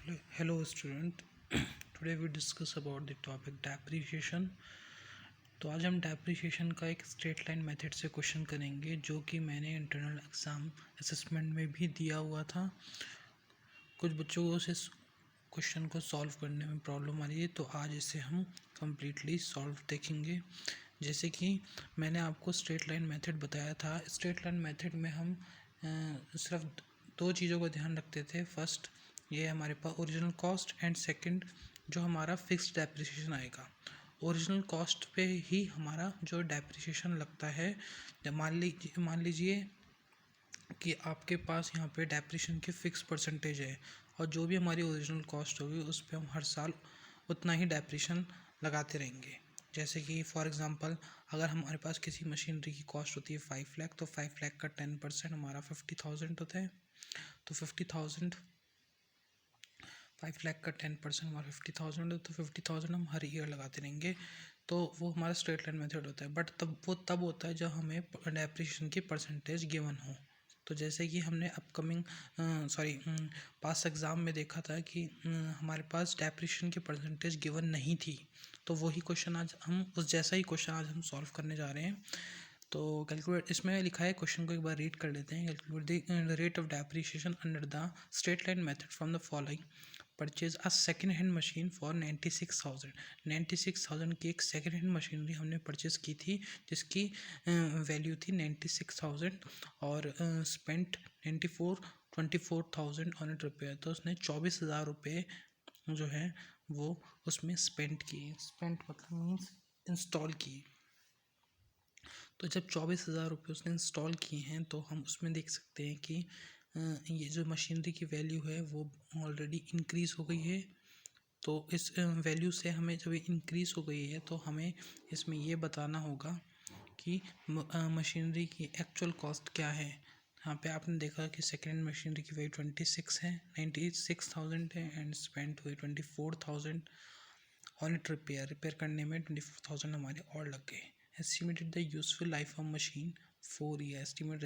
Hello student. Today we discuss about the topic depreciation. तो आज हम डेप्रिसिएशन का एक स्ट्रेट लाइन मेथड से क्वेश्चन करेंगे जो कि मैंने इंटरनल एग्ज़ाम असेसमेंट में भी दिया हुआ था। कुछ बच्चों को उस क्वेश्चन को सॉल्व करने में प्रॉब्लम आ रही है, तो आज इसे हम कम्प्लीटली सॉल्व देखेंगे। जैसे कि मैंने आपको स्ट्रेट लाइन मेथड बताया था, स्ट्रेट लाइन मेथड में हम सिर्फ दो चीज़ों का ध्यान रखते थे। फर्स्ट, ये हमारे पास ओरिजिनल कॉस्ट, एंड सेकंड जो हमारा फिक्स्ड डेप्रिसिएशन आएगा। ओरिजिनल कॉस्ट पे ही हमारा जो डेप्रिसिएशन लगता है। मान लीजिए कि आपके पास यहाँ पे डेप्रिसिएशन की फ़िक्स परसेंटेज है, और जो भी हमारी ओरिजिनल कॉस्ट होगी उस पे हम हर साल उतना ही डेप्रिसिएशन लगाते रहेंगे। जैसे कि फॉर एग्ज़ाम्पल, अगर हमारे पास किसी मशीनरी की कॉस्ट होती है 5 लाख, तो 5 लाख का 10% हमारा 50,000 होता है। तो 5 लाख का 10% हमारा 50,000 है, तो 50,000 हम हर ईयर लगाते रहेंगे। तो वो हमारा स्ट्रेट लाइन मेथड होता है। बट तब होता है जब हमें डेप्रिसिएशन की परसेंटेज गिवन हो। तो जैसे कि हमने पास एग्ज़ाम में देखा था कि हमारे पास डेप्रिसिएशन की परसेंटेज गिवन नहीं थी। तो वही क्वेश्चन आज हम सॉल्व करने जा रहे हैं। तो कैलकुलेट, इसमें लिखा है, क्वेश्चन को एक बार रीड कर लेते हैं। Calculate the rate of depreciation under the straight line method from the following. Purchase a second hand machine for 96,000 की एक सेकेंड हैंड मशीनरी हमने परचेज की थी, जिसकी वैल्यू थी 96,000, और स्पेंट 24,000 ऑन इट रिपेयर। तो उसने 24,000 रुपये जो है वो उसमें स्पेंट किए। स्पेंट मतलब मीन्स इंस्टॉल किए। तो जब 24,000 रुपये उसने इंस्टॉल किए हैं, तो हम उसमें देख सकते हैं कि ये जो मशीनरी की वैल्यू है वो ऑलरेडी इंक्रीज़ हो गई है। तो इस वैल्यू से हमें जब इंक्रीज़ हो गई है, तो हमें इसमें ये बताना होगा कि मशीनरी की एक्चुअल कॉस्ट क्या है। यहाँ पे आपने देखा कि सेकेंड मशीनरी की वैल्यू 96,000 है, एंड स्पेंट हुए 24,000 ऑन इट रिपेयर करने में 24,000 हमारे और लग गए। Estimated the useful life of machine 4 year, estimate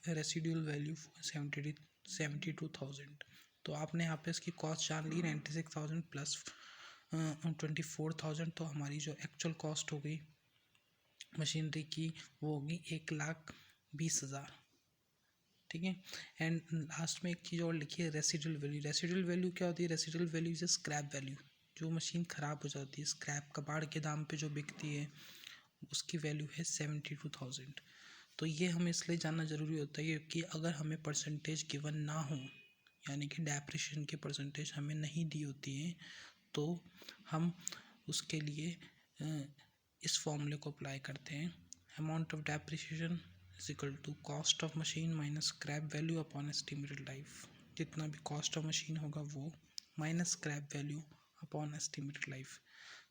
residual value 72,000। तो आपने यहाँ पे इसकी कॉस्ट जान ली 96,000 प्लस 24,000। तो हमारी जो एक्चुअल कॉस्ट हो गई मशीनरी की वो होगी 1,20,000। ठीक है। एंड लास्ट में एक चीज़ और लिखी है, रेसिडुअल वैल्यू। रेसिडुअल वैल्यू क्या होती है? Residual value is scrap value. जो मशीन ख़राब हो जाती है, स्क्रैप कबाड़ के दाम पे जो बिकती है, उसकी वैल्यू है 72,000। तो ये हमें इसलिए जानना ज़रूरी होता है कि अगर हमें परसेंटेज गिवन ना हो, यानी कि डेप्रिसिएशन की परसेंटेज हमें नहीं दी होती है, तो हम उसके लिए इस फॉर्मूले को अप्लाई करते हैं। Amount of depreciation is equal to cost of machine minus scrap value upon estimated life. जितना भी कॉस्ट ऑफ मशीन होगा वो minus scrap value upon estimated life.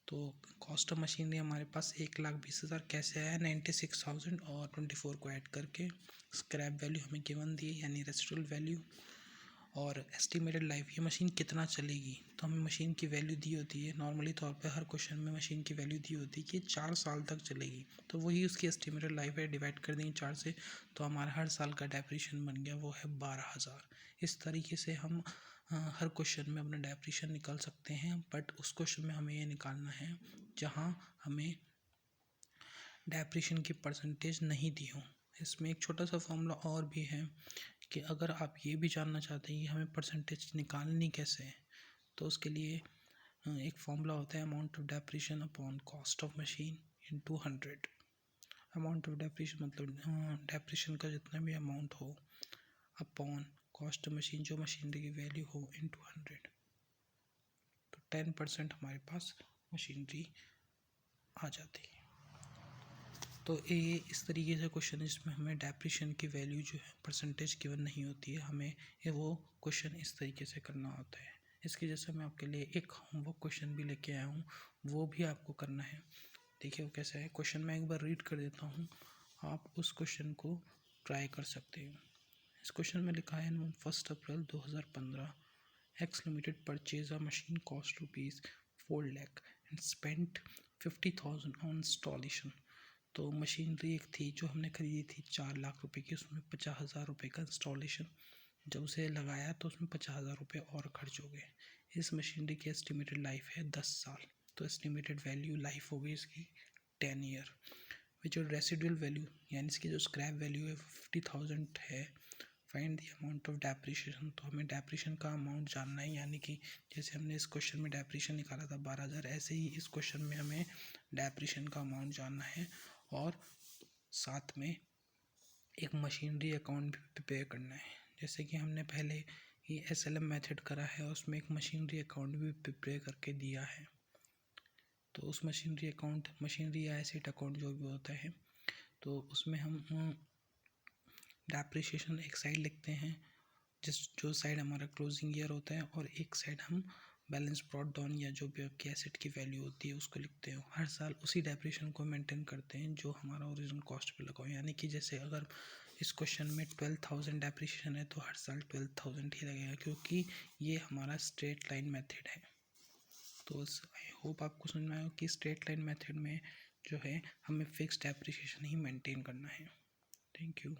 तो कॉस्ट ऑफ मशीनरी हमारे पास 1,20,000 कैसे आया? 96,000 और 24 को ऐड करके। स्क्रैप वैल्यू हमें गिवन दी है, यानी रेसिडुअल वैल्यू, और एस्टिमेटेड लाइफ, ये मशीन कितना चलेगी। तो हमें मशीन की वैल्यू दी होती है, नॉर्मली तौर पे हर क्वेश्चन में मशीन की वैल्यू दी होती है कि 4 साल तक चलेगी। तो वही उसकी एस्टिमेटेड लाइफ है, डिवाइड कर देंगे 4 से, तो हमारा हर साल का डेप्रिसिएशन बन गया, वो है 12,000। इस तरीके से हम हर क्वेश्चन में अपना डेप्रिसिएशन निकाल सकते हैं। बट उस क्वेश्चन में हमें ये निकालना है जहाँ हमें डेप्रिसिएशन की परसेंटेज नहीं दी हो। इसमें एक छोटा सा फॉर्मूला और भी है कि अगर आप ये भी जानना चाहते हैं कि हमें परसेंटेज निकालनी कैसे है, तो उसके लिए एक फॉर्मूला होता है, amount of depreciation upon cost of machine into 100। Amount of depreciation मतलब डेप्रिसिएशन का जितना भी अमाउंट हो अपॉन कॉस्ट ऑफ मशीन, जो मशीनरी की वैल्यू हो, इनटू 100। तो 10% हमारे पास मशीनरी आ जाती है। तो ये इस तरीके से क्वेश्चन, इसमें हमें डेप्रिसिएशन की वैल्यू जो है परसेंटेज गिवन नहीं होती है, हमें वो क्वेश्चन इस तरीके से करना होता है। इसकी जैसे मैं आपके लिए एक होमवर्क क्वेश्चन भी लेके आया हूँ, वो भी आपको करना है। देखिए वो कैसा है। क्वेश्चन मैं एक बार रीड कर देता हूँ, आप उस क्वेश्चन को ट्राई कर सकते हो। इस क्वेश्चन में लिखा है, 1 अप्रैल 2015 x limited purchase a machine cost ₹4 lakh and spent 50,000 on installation. तो मशीनरी एक थी जो हमने ख़रीदी थी 4 लाख रुपए की, उसमें 50,000 रुपये का इंस्टॉलेशन। जब उसे लगाया तो उसमें 50,000 रुपये और खर्च हो गए। इस मशीनरी की एस्टिमेटेड लाइफ है 10 साल, तो एस्टिमेटेड वैल्यू लाइफ होगी इसकी 10 ईयर। विच जो रेसिडुअल वैल्यू यानी इसकी जो स्क्रैप वैल्यू है 50,000 है। Find the amount of depreciation, तो हमें डेप्रिशिएशन का अमाउंट जानना है, यानी कि जैसे हमने इस क्वेश्चन में डेप्रिशिएशन निकाला था 12,000, ऐसे ही इस क्वेश्चन में हमें डेप्रिशिएशन का अमाउंट जानना है और साथ में एक मशीनरी अकाउंट भी प्रिपेयर करना है। जैसे कि हमने पहले ये SLM मेथड करा है, उसमें एक मशीनरी अकाउंट भी प्रिपेयर करके दिया है। तो उस मशीनरी या एसेट अकाउंट जो भी होता है, तो उसमें हम डेप्रिशिएशन एक साइड लिखते हैं, जो साइड हमारा क्लोजिंग ईयर होता है, और एक साइड हम बैलेंस ब्रॉट डाउन या जो भी आपकी एसेट की वैल्यू होती है उसको लिखते हैं। हर साल उसी डेप्रिशिएशन को मेंटेन करते हैं जो हमारा ओरिजिनल कॉस्ट पे लगा हो, यानी कि जैसे अगर इस क्वेश्चन में 12,000 डेप्रिशिएशन है तो हर साल 12,000 ही लगेगा, क्योंकि ये हमारा स्ट्रेट लाइन मेथड है। तो आई होप आपको समझ में आया कि स्ट्रेट लाइन मेथड में जो है हमें फिक्स्ड डेप्रिशिएशन ही मेंटेन करना है। Thank you.